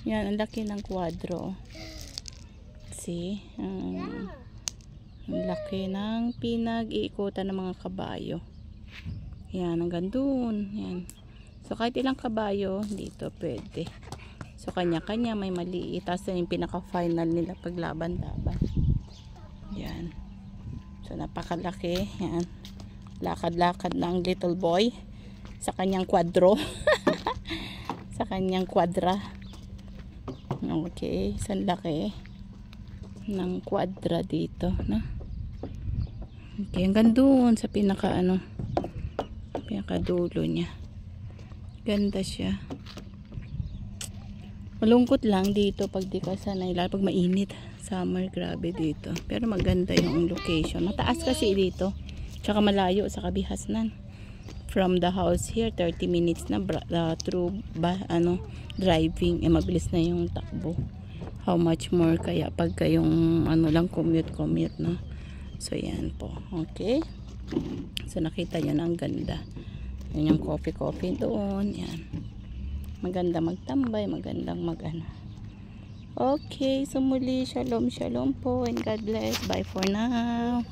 Yan, ang laki ng kwadro. See? Ang laki ng pinag-iikutan ng mga kabayo. Yan, hanggang dun. Yan. So, kahit ilang kabayo, dito pwede. So, kanya-kanya may maliit. Tapos yung pinaka-final nila paglaban-laban. Yan. So, napakalaki. Yan. Lakad-lakad ng little boy sa kanyang kwadro. Sa kanyang kwadra. Okay. San laki ng kwadra dito. No? Okay. Hanggang doon sa pinakadulo niya. Ganda siya. Malungkot lang dito pag di ka sanay. Lalo pag mainit. Summer, grabe dito. Pero maganda yung location. Mataas kasi dito. Tsaka malayo sa Kabihasnan. From the house here, 30 minutes na through driving. Mabilis na yung takbo. How much more kaya pag kayong lang commute no? So yan po. Okay. So nakita nyo na ang ganda. Yan yung coffee doon. Yan. Maganda magtambay. Magandang Okay. So muli, shalom po and God bless. Bye for now.